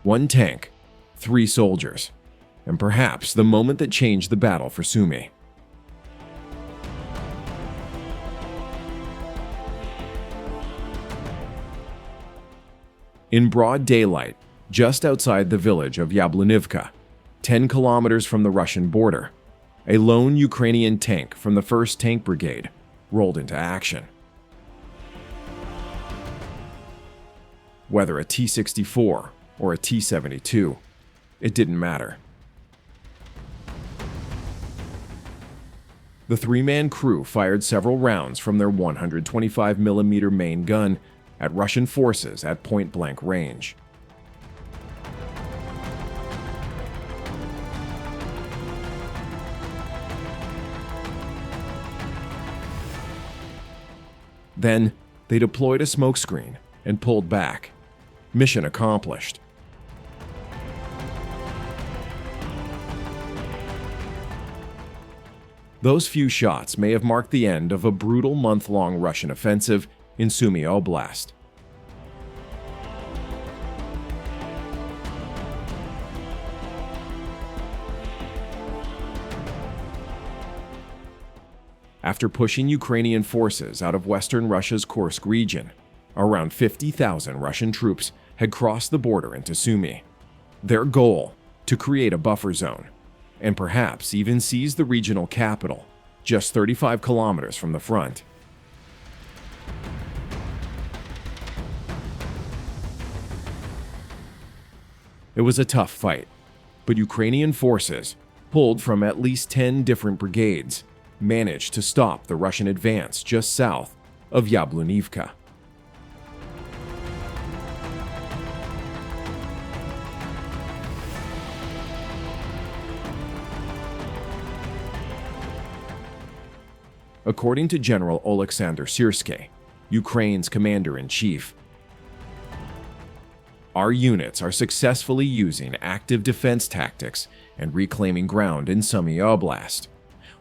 1 tank, 3 soldiers, and perhaps the moment that changed the battle for Sumy. In broad daylight, just outside the village of Yablunivka, 10 kilometers from the Russian border, a lone Ukrainian tank from the 1st Tank Brigade rolled into action. Whether a T-64 or a T-72, it didn't matter. The 3-man crew fired several rounds from their 125mm main gun at Russian forces at point-blank range. Then, they deployed a smokescreen and pulled back. Mission accomplished. Those few shots may have marked the end of a brutal month-long Russian offensive in Sumy Oblast. After pushing Ukrainian forces out of western Russia's Kursk region, around 50,000 Russian troops had crossed the border into Sumy. Their goal, to create a buffer zone, and perhaps even seize the regional capital, just 35 kilometers from the front. It was a tough fight, but Ukrainian forces, pulled from at least 10 different brigades, managed to stop the Russian advance just south of Yablunivka. According to General Oleksandr Syrskyi, Ukraine's commander-in-chief, our units are successfully using active defense tactics and reclaiming ground in Sumy Oblast.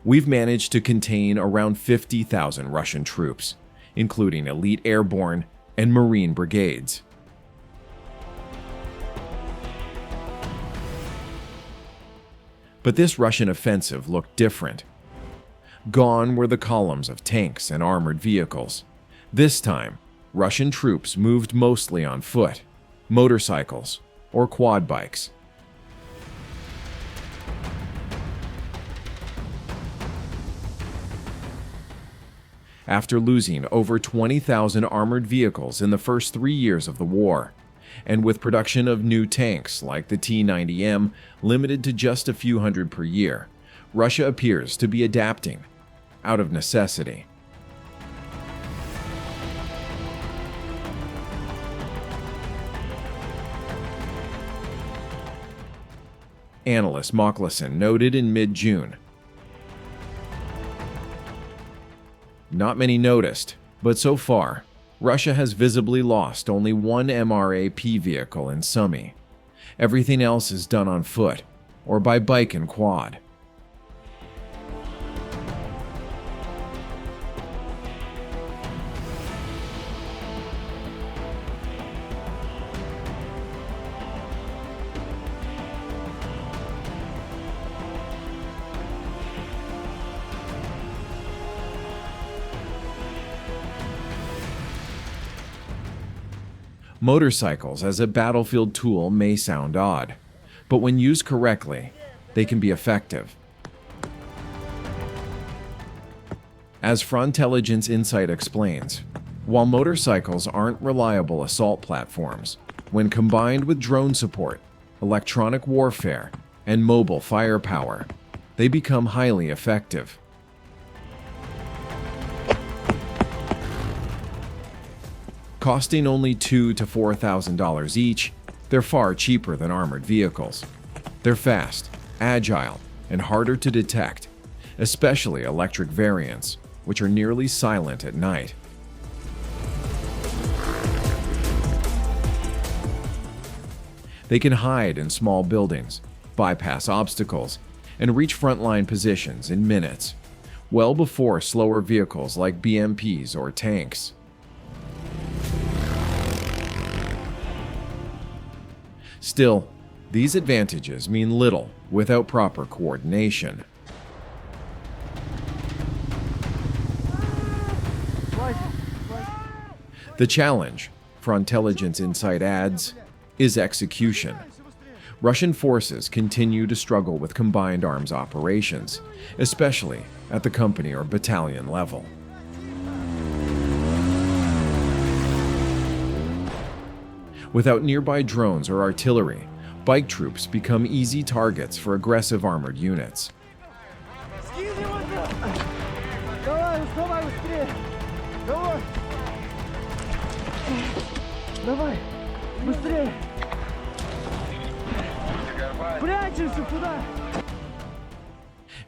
We've managed to contain around 50,000 Russian troops, including elite airborne and marine brigades. But this Russian offensive looked different. Gone were the columns of tanks and armored vehicles. This time, Russian troops moved mostly on foot, motorcycles, or quad bikes. After losing over 20,000 armored vehicles in the first 3 years of the war, and with production of new tanks like the T-90M limited to just a few hundred per year, Russia appears to be adapting out of necessity. Analyst Mocklison noted in mid-June, "Not many noticed, but so far, Russia has visibly lost only 1 MRAP vehicle in Sumy. Everything else is done on foot or by bike and quad." Motorcycles as a battlefield tool may sound odd, but when used correctly, they can be effective. As Frontelligence Insight explains, while motorcycles aren't reliable assault platforms, when combined with drone support, electronic warfare, and mobile firepower, they become highly effective. Costing only $2,000 to $4,000 each, they're far cheaper than armored vehicles. They're fast, agile, and harder to detect, especially electric variants, which are nearly silent at night. They can hide in small buildings, bypass obstacles, and reach frontline positions in minutes, well before slower vehicles like BMPs or tanks. Still, these advantages mean little without proper coordination. The challenge, Frontelligence Insight adds, is execution. Russian forces continue to struggle with combined arms operations, especially at the company or battalion level. Without nearby drones or artillery, bike troops become easy targets for aggressive armored units.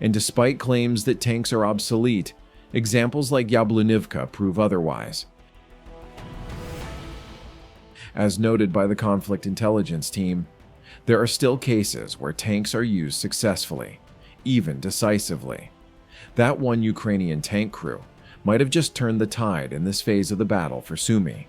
And despite claims that tanks are obsolete, examples like Yablunivka prove otherwise. As noted by the conflict intelligence team, there are still cases where tanks are used successfully, even decisively. That one Ukrainian tank crew might have just turned the tide in this phase of the battle for Sumy.